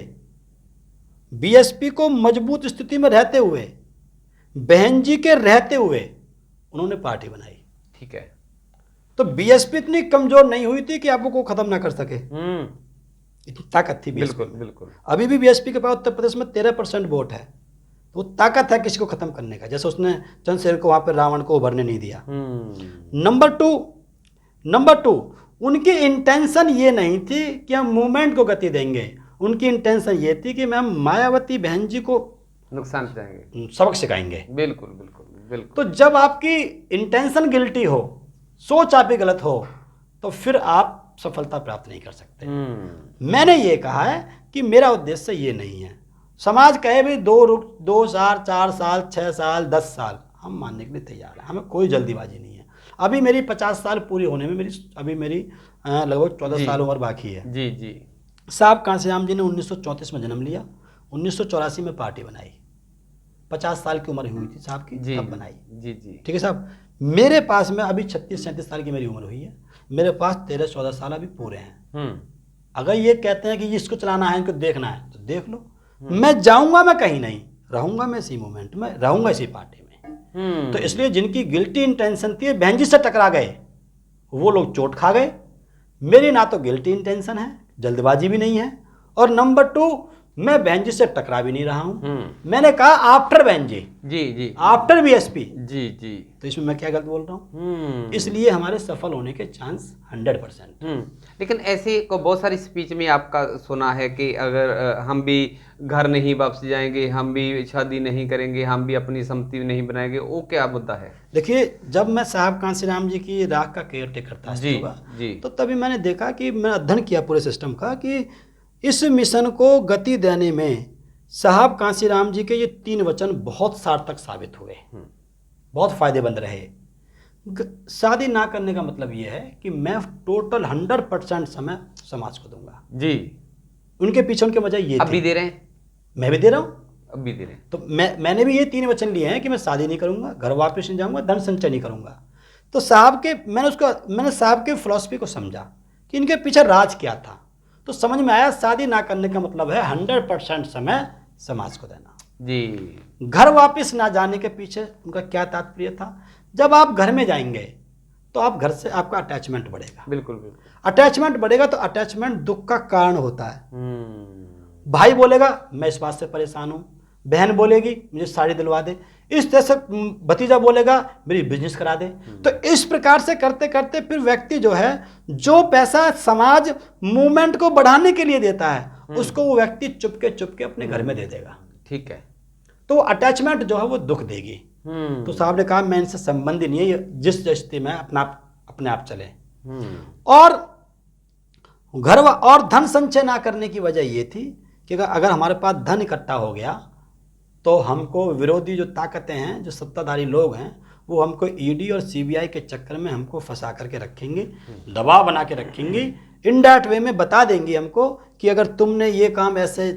बीएसपी को मजबूत स्थिति में रहते हुए, बहन जी के रहते हुए उन्होंने पार्टी बनाई। ठीक है। तो बीएसपी इतनी कमजोर नहीं हुई थी कि आपको को खत्म ना कर सके, इतनी ताकत थी बीएसपी। बिल्कुल बिल्कुल। अभी भी बीएसपी के पास उत्तर प्रदेश में 13% वोट है, तो ताकत है किसी को खत्म करने का, जैसे उसने चंद्रशेखर को वहां पर रावण को उभरने नहीं दिया। नंबर टू, उनकी इंटेंशन ये नहीं थी कि हम मूवमेंट को गति देंगे, उनकी इंटेंशन ये थी कि हम मायावती बहन जी को नुकसान देंगे, सबक सिखाएंगे। बिल्कुल बिल्कुल बिल्कुल। तो जब आपकी इंटेंशन गिल्टी हो, सोच आपकी गलत हो, तो फिर आप सफलता प्राप्त नहीं कर सकते। मैंने ये कहा है कि मेरा उद्देश्य ये नहीं है। समाज कहे भी 2 साल 4 साल 6 साल 10 साल, हम मानने के लिए तैयार हैं, हमें कोई जल्दीबाजी नहीं है। अभी मेरी 50 साल पूरी होने में अभी मेरी लगभग 14 साल उम्र बाकी है। जी जी। साहब कांसीराम जी ने 1934 में जन्म लिया, 1984 में पार्टी बनाई, 50 साल की उम्र हुई थी साहब की, तब बनाई। जी जी। ठीक है साहब। मेरे पास में अभी 36-37 साल की मेरी उम्र हुई है, मेरे पास 13-14 साल अभी पूरे हैं। अगर ये कहते हैं कि इसको चलाना है, इनको देखना है, तो देख लो। मैं जाऊंगा, मैं कहीं नहीं रहूंगा, मैं इसी मूवमेंट में रहूंगा, इसी पार्टी में। तो इसलिए जिनकी गिल्टी इंटेंशन थी, बहन जी से टकरा गए, वो लोग चोट खा गए। मेरी ना तो गिल्टी इंटेंशन है, जल्दबाजी भी नहीं है, और नंबर 2, मैं बहन जी से टकरा भी नहीं रहा हूं। मैंने कहा आफ्टर बहन जी, जी, आफ्टर बीएसपी, जी जी। तो इसमें मैं क्या गलत बोल रहा हूं? इसलिए हमारे सफल होने के चांस 100%। लेकिन ऐसे को बहुत सारी स्पीच में आपका सुना है कि अगर हम भी घर नहीं वापस जाएंगे, हम भी शादी नहीं करेंगे, हम भी अपनी सम्मति नहीं बनाएंगे, वो क्या मुद्दा है? देखिए, जब मैं साहब कांसीराम जी की राह का केयर टेकर था जी, तो तभी मैंने देखा कि मैंने अध्ययन किया पूरे सिस्टम का कि इस मिशन को गति देने में साहब कांसीराम जी के ये 3 वचन बहुत सार्थक साबित हुए। बहुत फ़ायदेमंद रहे। शादी ना करने का मतलब ये है कि मैं टोटल 100% समय समाज को दूंगा जी। उनके पीछे उनकी वजह ये अब थी। भी दे रहे हैं, मैं भी दे रहा हूँ, अब भी दे रहे हैं। तो मैंने भी ये 3 वचन लिए हैं कि मैं शादी नहीं करूंगा, घर वापस नहीं जाऊंगा, धन संचय नहीं करूंगा। तो मैंने साहब के फिलॉसफी को समझा कि इनके पीछे राज क्या था, तो समझ में आया शादी ना करने का मतलब है 100% समय समाज को देना जी। घर वापस ना जाने के पीछे उनका क्या तात्पर्य था? जब आप घर में जाएंगे तो आप घर से आपका अटैचमेंट बढ़ेगा। बिल्कुल बिल्कुल। अटैचमेंट बढ़ेगा तो अटैचमेंट दुख का कारण होता है। भाई बोलेगा मैं इस बात से परेशान हूँ, बहन बोलेगी मुझे साड़ी दिलवा दे, इस तरह से भतीजा बोलेगा मेरी बिजनेस करा दे। तो इस प्रकार से करते करते फिर व्यक्ति जो है, जो पैसा समाज मूवमेंट को बढ़ाने के लिए देता है उसको वो व्यक्ति चुपके अपने घर में दे देगा। ठीक है। तो अटैचमेंट जो है वो दुख देगी। तो साहब ने कहा मैं इनसे संबंध ही नहीं है, जिस स्थिति में अपने आप चले। और धन संचय ना करने की वजह ये थी कि अगर हमारे पास धन इकट्ठा हो गया तो हमको विरोधी जो ताकतें हैं, जो सत्ताधारी लोग हैं, वो हमको ईडी और सीबीआई के चक्कर में हमको फंसा करके रखेंगे, दबाव बना के रखेंगे, इनडायरेक्ट वे में बता देंगे हमको कि अगर तुमने ये काम ऐसे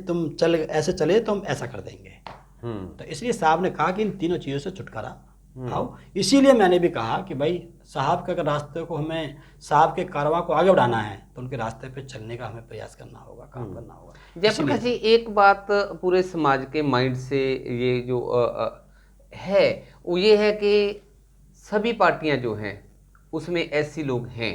चले तो हम ऐसा कर देंगे। तो इसलिए साहब ने कहा कि इन तीनों चीज़ों से छुटकारा पाओ। इसीलिए मैंने भी कहा कि भाई साहब के रास्ते को हमें, साहब के कारवां को आगे बढ़ाना है तो उनके रास्ते पे चलने का हमें प्रयास करना होगा, काम करना होगा। जयप्रकाश जी, एक बात पूरे समाज के माइंड से ये जो है वो ये है कि सभी पार्टियां जो हैं उसमें ऐसी लोग हैं,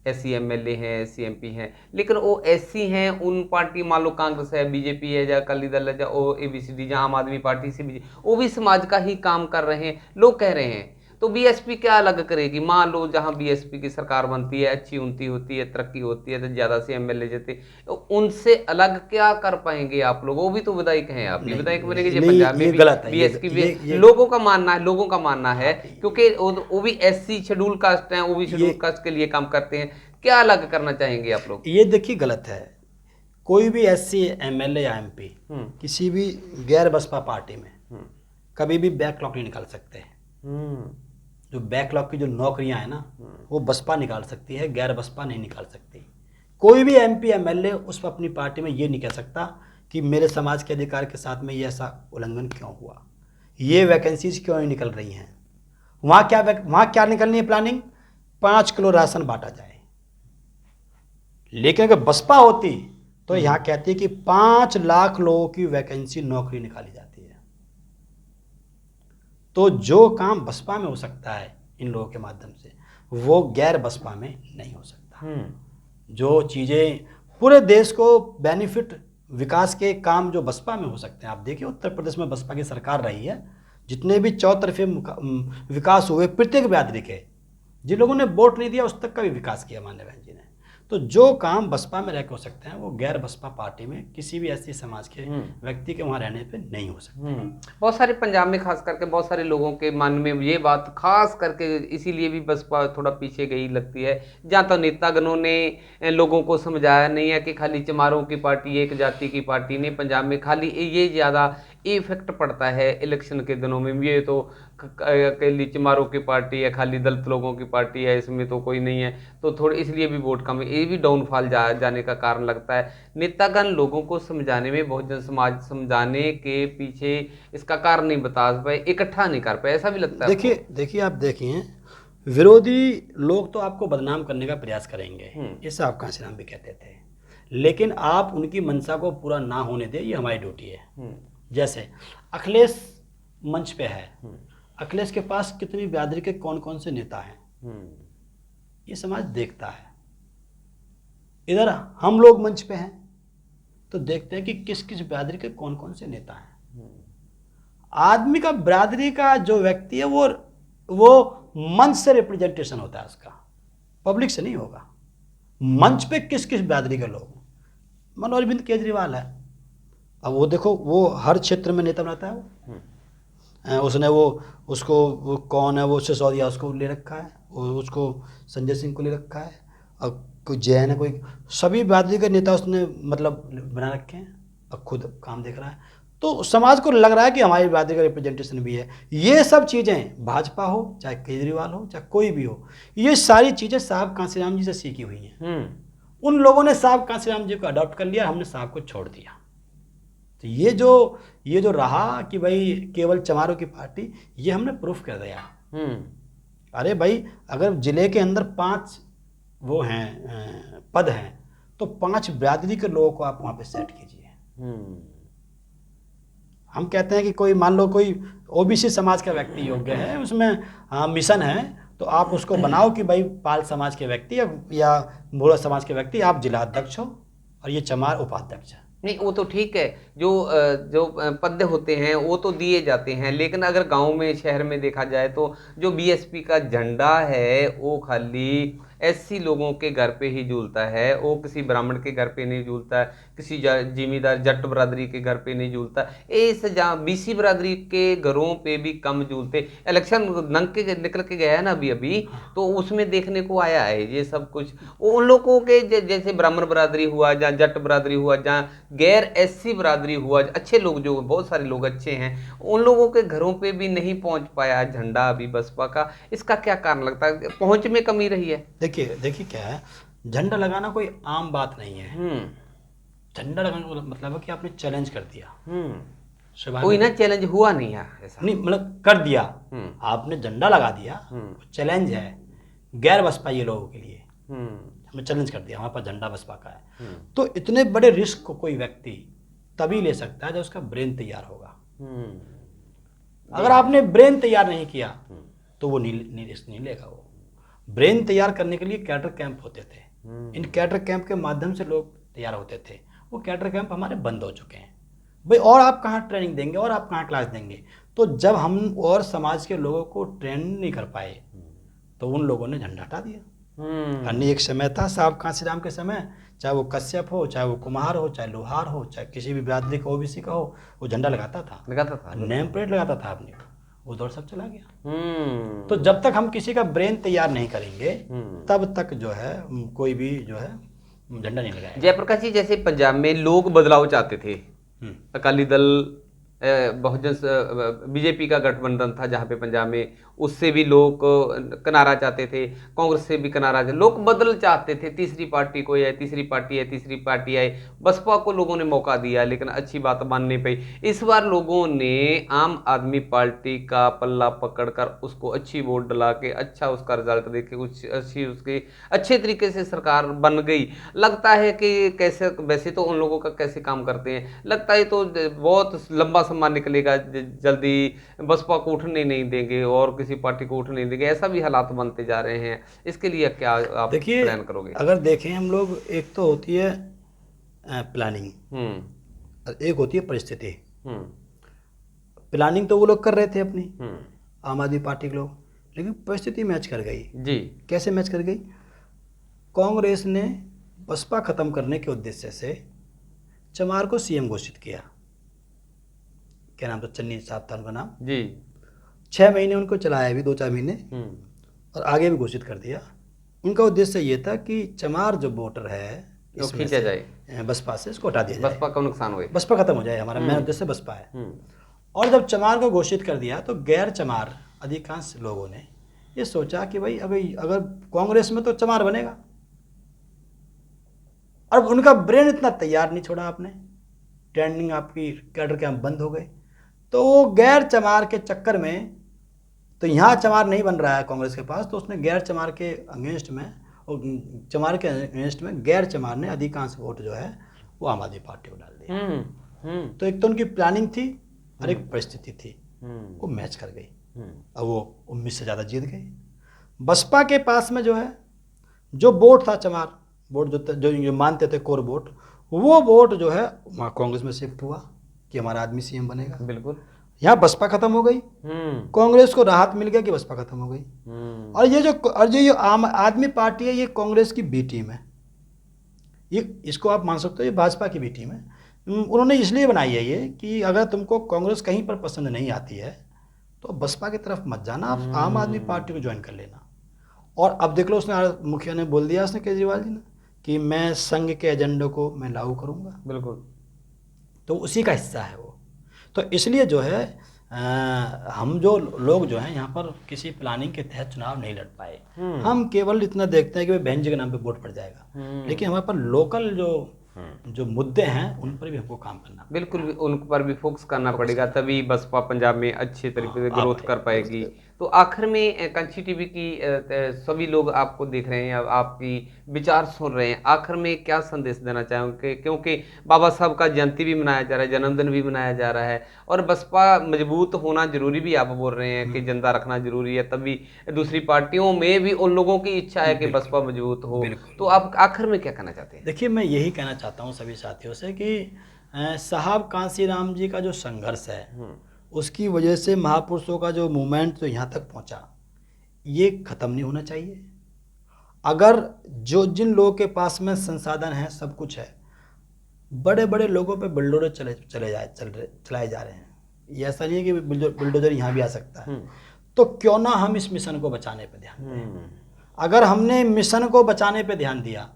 ऐसी एमएलए हैं, ऐसी एमपी हैं, लेकिन वो ऐसी हैं उन पार्टी, मान लो कांग्रेस है, बीजेपी है, या अकाली दल है, या ओ एबीसीडी, जहाँ आम आदमी पार्टी से भी, वो भी समाज का ही काम कर रहे हैं, लोग कह रहे हैं। तो बीएसपी क्या अलग करेगी? मान लो जहाँ बीएसपी की सरकार बनती है, अच्छी उन्नति होती है, तरक्की होती है, तो ज़्यादा से एमएलए जेते, तो उनसे अलग क्या कर पाएंगे आप लोग? वो भी तो विधायक हैं, आप भी विधायक बनेंगे। जो पंजाब में भी बीएसपी, लोगों का मानना है क्योंकि वो भी एससी शेड्यूल कास्ट हैं, वो भी शेड्यूल कास्ट के लिए काम करते हैं। क्या अलग करना चाहेंगे आप लोग? ये देखिए गलत है। कोई भी एससी एमएलए या एमपी किसी भी गैर बसपा पार्टी में कभी भी बैकलॉग नहीं निकाल सकते। जो बैकलॉग की जो नौकरियां हैं ना, वो बसपा निकाल सकती है, गैर बसपा नहीं निकाल सकती। कोई भी एमपी एमएलए उस पर अपनी पार्टी में ये नहीं कह सकता कि मेरे समाज के अधिकार के साथ में ये ऐसा उल्लंघन क्यों हुआ, ये वैकेंसीज क्यों नहीं निकल रही हैं। वहाँ क्या निकलनी है प्लानिंग? 5 किलो राशन बांटा जाए। लेकिन अगर बसपा होती तो यहाँ कहती है कि 5 लाख लोगों की वैकेंसी, नौकरी निकाली जाती है। तो जो काम बसपा में हो सकता है इन लोगों के माध्यम से, वो गैर बसपा में नहीं हो सकता। जो चीज़ें पूरे देश को बेनिफिट, विकास के काम जो बसपा में हो सकते हैं, आप देखिए उत्तर प्रदेश में बसपा की सरकार रही है, जितने भी चौतरफे विकास हुए प्रत्येक बिरादरी के, जिन लोगों ने वोट नहीं दिया उस तक का भी विकास किया माननीय बहन जी ने। तो जो काम बसपा में रह के हो सकते हैं वो गैर बसपा पार्टी में किसी भी ऐसी समाज के व्यक्ति के वहाँ रहने पे नहीं हो सकते। बहुत सारे पंजाब में खास करके बहुत सारे लोगों के मन में ये बात खास करके इसीलिए भी बसपा थोड़ा पीछे गई लगती है, जहाँ तो नेतागणों ने लोगों को समझाया नहीं है कि खाली चमारों की पार्टी, एक जाति की पार्टी नहीं। पंजाब में खाली ये ज़्यादा इफेक्ट पड़ता है इलेक्शन के दिनों में, ये तो अकेली चमारों की पार्टी है, खाली दलित लोगों की पार्टी है, इसमें तो कोई नहीं है, तो थोड़ी इसलिए भी वोट कम है। ये भी डाउनफॉल जाने का कारण लगता है। नेतागण लोगों को समझाने में, बहुजन समाज समझाने के पीछे इसका कारण नहीं बता पाए, इकट्ठा नहीं कर पाए, ऐसा भी लगता है। देखिए आप देखिए, विरोधी लोग तो आपको बदनाम करने का प्रयास करेंगे, इसे आप कांशीराम भी कहते थे, लेकिन आप उनकी मंशा को पूरा ना होने दें, ये हमारी ड्यूटी है। जैसे अखिलेश मंच पे है, अखिलेश के पास कितनी बिरादरी के कौन कौन से नेता हैं, ये समाज देखता है। इधर हम लोग मंच पे हैं तो देखते हैं कि किस किस बिरादरी के कौन कौन से नेता हैं। आदमी का, बिरादरी का जो व्यक्ति है वो मंच से रिप्रेजेंटेशन होता है उसका, पब्लिक से नहीं होगा। मंच पे किस किस बिरादरी के लोग, मान अरविंद केजरीवाल है, अब वो देखो वो हर क्षेत्र में नेता बनाता है। उसने वो कौन है, वो सिसोदिया उसको ले रखा है, उसको संजय सिंह को ले रखा है, और कोई जैन है, कोई, सभी बिरादरी के नेता उसने मतलब बना रखे हैं, अब खुद काम देख रहा है। तो समाज को लग रहा है कि हमारी बिरादरी का रिप्रेजेंटेशन भी है। ये सब चीज़ें भाजपा हो, चाहे केजरीवाल हो, चाहे कोई भी हो, ये सारी चीज़ें साहब कांसीराम जी से सीखी हुई हैं। उन लोगों ने साहब कांसीराम जी को अडॉप्ट कर लिया, हमने साहब को छोड़ दिया। तो ये जो रहा कि भाई केवल चमारों की पार्टी, ये हमने प्रूफ कर दिया। अरे भाई, अगर जिले के अंदर 5 वो हैं पद हैं, तो 5 बिरादरी के लोगों को आप वहाँ पे सेट कीजिए। हम कहते हैं कि कोई मान लो कोई ओबीसी समाज का व्यक्ति योग्य है, उसमें मिशन है, तो आप उसको बनाओ कि भाई पाल समाज के व्यक्ति या बोरा समाज के व्यक्ति आप जिला अध्यक्ष हो और ये चमार उपाध्यक्ष है। नहीं, वो तो ठीक है, जो पद होते हैं वो तो दिए जाते हैं, लेकिन अगर गांव में शहर में देखा जाए तो जो बीएसपी का झंडा है वो खाली एससी लोगों के घर पे ही झूलता है, वो किसी ब्राह्मण के घर पे नहीं झूलता है, किसी जिमीदार जट बरादरी के घर पे नहीं झूलता। इस जहाँ बीसी बरादरी के घरों पे भी कम झूलते। इलेक्शन नंग के निकल के गया है ना अभी तो उसमें देखने को आया है ये सब कुछ। उन लोगों के जैसे ब्राह्मण बरादरी हुआ, जहाँ जट बरादरी हुआ, जहाँ गैर एससी बरादरी हुआ, अच्छे लोग जो बहुत सारे लोग अच्छे हैं, उन लोगों के घरों पे भी नहीं पहुंच पाया झंडा अभी बसपा का। इसका क्या कारण लगता है? पहुंच में कमी रही है? देखिए क्या है, झंडा लगाना कोई आम बात नहीं है। झंडा लगाने का मतलब है कि आपने चैलेंज कर दिया। कोई ना चैलेंज हुआ नहीं है ऐसा नहीं, मतलब कर दिया, आपने झंडा लगा दिया, चैलेंज है गैर बसपा ये लोगों के लिए। हमने चैलेंज कर दिया, हमारे पास झंडा बसपा का है। तो इतने बड़े रिस्क को कोई व्यक्ति तभी ले सकता है जब उसका ब्रेन तैयार होगा। अगर आपने ब्रेन तैयार नहीं किया तो वो रिस्क नहीं लेगा। वो ब्रेन तैयार करने के लिए कैडर कैंप होते थे। इन कैडर कैंप के माध्यम से लोग तैयार होते थे। वो कैडर कैंप हमारे बंद हो चुके हैं भाई। और आप कहाँ ट्रेनिंग देंगे और आप कहाँ क्लास देंगे? तो जब हम और समाज के लोगों को ट्रेन नहीं कर पाए तो उन लोगों ने झंडा हटा दिया। अन्य एक समय था साहब कांसीराम के समय, चाहे वो कश्यप हो, चाहे वो कुम्हार हो, चाहे लोहार हो, चाहे किसी भी बिरादरी का ओबीसी का हो, वो झंडा लगाता था, नेम प्लेट लगाता था अपने। वो दौर सब चला गया। तो जब तक हम किसी का ब्रेन तैयार नहीं करेंगे तब तक जो है कोई भी जो है झंडा नहीं लगाएगा। जयप्रकाश जी, जैसे पंजाब में लोग बदलाव चाहते थे, अकाली दल बहुजन बीजेपी का गठबंधन था जहाँ पे पंजाब में, उससे भी लोग किनारा चाहते थे, कांग्रेस से भी किनारा, लोग बदल चाहते थे, तीसरी पार्टी कोई है, तीसरी पार्टी है, तीसरी पार्टी आई। बसपा को लोगों ने मौका दिया लेकिन अच्छी बात मान नहीं पाई। इस बार लोगों ने आम आदमी पार्टी का पल्ला पकड़कर उसको अच्छी वोट डला के अच्छा उसका रिजल्ट देके कुछ अच्छी उसके अच्छे तरीके से सरकार बन गई। लगता है कि कैसे, वैसे तो उन लोगों का कैसे काम करते हैं, लगता है तो बहुत लंबा सम्मान निकलेगा, जल्दी बसपा को उठने नहीं देंगे और किसी पार्टी को उठने नहीं देंगे, ऐसा भी हालात बनते जा रहे हैं। इसके लिए क्या आप प्लान करोगे? अगर देखें हम लोग, एक तो होती है प्लानिंग, एक होती है परिस्थिति। प्लानिंग तो वो लोग कर रहे थे अपनी, आम आदमी पार्टी के लोग, लेकिन परिस्थिति मैच कर गई जी। कैसे मैच कर गई? कांग्रेस ने बसपा खत्म करने के उद्देश्य से चमार को सीएम घोषित किया। क्या नाम था? चन्नी साहब था उनका नाम जी। 6 महीने उनको चलाया भी, 2-4 महीने, और आगे भी घोषित कर दिया। उनका उद्देश्य ये था कि चमार जो वोटर है इसमें खींचा जाए बसपा से, इसको हटा दिया जाए, बसपा का नुकसान हो, बसपा खत्म हो जाए। हमारा मेन उद्देश्य बसपा है। और जब चमार को घोषित कर दिया तो गैर चमार अधिकांश लोगों ने ये सोचा कि भाई अगर कांग्रेस में तो चमार बनेगा। और उनका ब्रेन इतना तैयार नहीं छोड़ा आपने, ट्रेंडिंग आपकी कैडर कैंप बंद हो गए, तो वो गैर चमार के चक्कर में, तो यहाँ चमार नहीं बन रहा है कांग्रेस के पास, तो उसने गैर चमार के अगेंस्ट में, चमार के अगेंस्ट में गैर चमार ने अधिकांश वोट जो है वो आम आदमी पार्टी को डाल दिया। तो एक तो उनकी प्लानिंग थी और एक परिस्थिति थी, वो मैच कर गई। अब वो 19 से ज़्यादा जीत गई। बसपा के पास में जो है जो वोट था, चमार वोट जो मानते थे कोर वोट, वो वोट जो है वहाँ कांग्रेस में शिफ्ट हुआ कि हमारा आदमी सीएम बनेगा। बिल्कुल, यहाँ बसपा खत्म हो गई, कांग्रेस को राहत मिल गया कि बसपा खत्म हो गई। और ये आम आदमी पार्टी है, ये कांग्रेस की बी टीम है। ये इसको आप मान सकते हो, ये भाजपा की बी टीम है। उन्होंने इसलिए बनाई है ये कि अगर तुमको कांग्रेस कहीं पर पसंद नहीं आती है तो बसपा की तरफ मत जाना, आप आम आदमी पार्टी को ज्वाइन कर लेना। और अब देख लो, उसने मुखिया ने बोल दिया, उसने केजरीवाल जी ने, कि मैं संघ के एजेंडे को मैं लागू करूँगा। बिल्कुल, तो उसी का हिस्सा है वो। तो इसलिए जो है हम जो लोग जो हैं यहाँ पर किसी प्लानिंग के तहत चुनाव नहीं लड़ पाए। हम केवल इतना देखते हैं कि भाई बहन जी के नाम पे वोट पड़ जाएगा, लेकिन हमारे पर लोकल जो मुद्दे हैं उन पर भी हमको काम करना पड़ेगा। बिल्कुल उन पर भी फोकस करना पड़ेगा, तभी बसपा पंजाब में अच्छे तरीके से ग्रोथ कर पाएगी। तो आखिर में कंची टीवी की सभी लोग आपको देख रहे हैं, आपकी विचार सुन रहे हैं, आखिर में क्या संदेश देना चाहोगे? क्योंकि बाबा साहब का जयंती भी मनाया जा रहा है, जन्मदिन भी मनाया जा रहा है, और बसपा मजबूत होना जरूरी भी आप बोल रहे हैं कि जिंदा रखना जरूरी है, तभी दूसरी पार्टियों में भी उन लोगों की इच्छा है कि बसपा मजबूत हो। तो आप आखिर में क्या कहना चाहते हैं? देखिए, मैं यही कहना चाहता हूँ सभी साथियों से कि साहब कांसीराम जी का जो संघर्ष है, उसकी वजह से महापुरुषों का जो मूवमेंट जो यहाँ तक पहुँचा, ये ख़त्म नहीं होना चाहिए। अगर जिन लोगों के पास में संसाधन है, सब कुछ है, बड़े बड़े लोगों पे बुलडोजर चलाए जा रहे हैं, ये ऐसा नहीं है कि बुलडोजर यहाँ भी आ सकता है, तो क्यों ना हम इस मिशन को बचाने पे ध्यान दें। अगर हमने मिशन को बचाने पे ध्यान दिया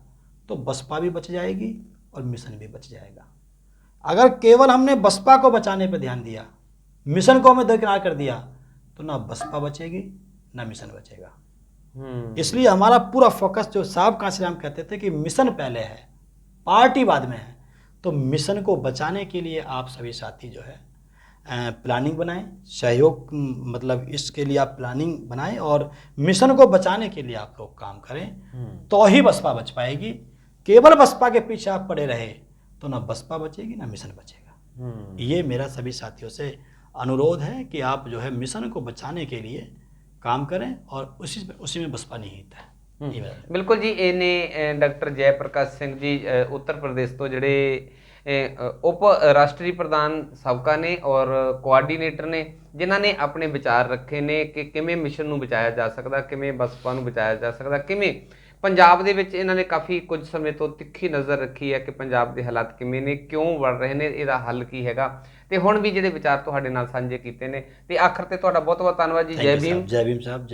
तो बसपा भी बच जाएगी और मिशन भी बच जाएगा। अगर केवल हमने बसपा को बचाने पे ध्यान दिया, मिशन को हमें दरकिनार कर दिया, तो ना बसपा बचेगी ना मिशन बचेगा। इसलिए हमारा पूरा फोकस, जो साहब कांसीराम कहते थे कि मिशन पहले है, पार्टी बाद में है, तो मिशन को बचाने के लिए आप सभी साथी जो है प्लानिंग बनाएं, सहयोग, मतलब इसके लिए आप प्लानिंग बनाएं और मिशन को बचाने के लिए आप लोग काम करें, तो ही बसपा बच पाएगी। केवल बसपा के पीछे आप पड़े रहे तो ना बसपा बचेगी ना मिशन बचेगा। ये मेरा सभी साथियों से अनुरोध है कि आप जो है मिशन को बचाने के लिए काम करें और उसी में बसपा निहित है। बिल्कुल जी, इन्हें डॉक्टर जयप्रकाश सिंह जी उत्तर प्रदेश तो ਜਿਹੜੇ उप राष्ट्रीय प्रधान ਸਾਬਕਾ ਨੇ और ਕੋਆਰਡੀਨੇਟਰ ਨੇ, ਜਿਨ੍ਹਾਂ ਨੇ ਆਪਣੇ ਵਿਚਾਰ ਰੱਖੇ ਨੇ ਕਿ ਕਿਵੇਂ ਮਿਸ਼ਨ ਨੂੰ ਬਚਾਇਆ ਜਾ ਸਕਦਾ, ਕਿਵੇਂ ਬਸਪਾ ਨੂੰ ਬਚਾਇਆ ਜਾ ਸਕਦਾ, ਕਿਵੇਂ ਪੰਜਾਬ ਦੇ ਵਿੱਚ ਇਹਨਾਂ ਨੇ ਕਾਫੀ ਕੁਝ ਸਮੇਂ ਤੋਂ ਤਿੱਖੀ ਨਜ਼ਰ ਰੱਖੀ ਹੈ ਕਿ ਪੰਜਾਬ ਦੇ ਹਾਲਾਤ ਕਿਵੇਂ ਨੇ, ਕਿਉਂ ਵੜ ਰਹੇ ਨੇ, ਇਹਦਾ ਹੱਲ ਕੀ ਹੈਗਾ, ਤੇ ਹੁਣ ਵੀ ਜਿਹੜੇ ਵਿਚਾਰ ਤੁਹਾਡੇ ਨਾਲ ਸਾਂਝੇ ਕੀਤੇ ਨੇ। ਤੇ ਆਖਰ ਤੇ ਤੁਹਾਡਾ ਬਹੁਤ ਬਹੁਤ ਧੰਨਵਾਦ ਜੀ। ਜੈ ਭੀਮ। ਜੈ ਭੀਮ ਸਾਹਿਬ।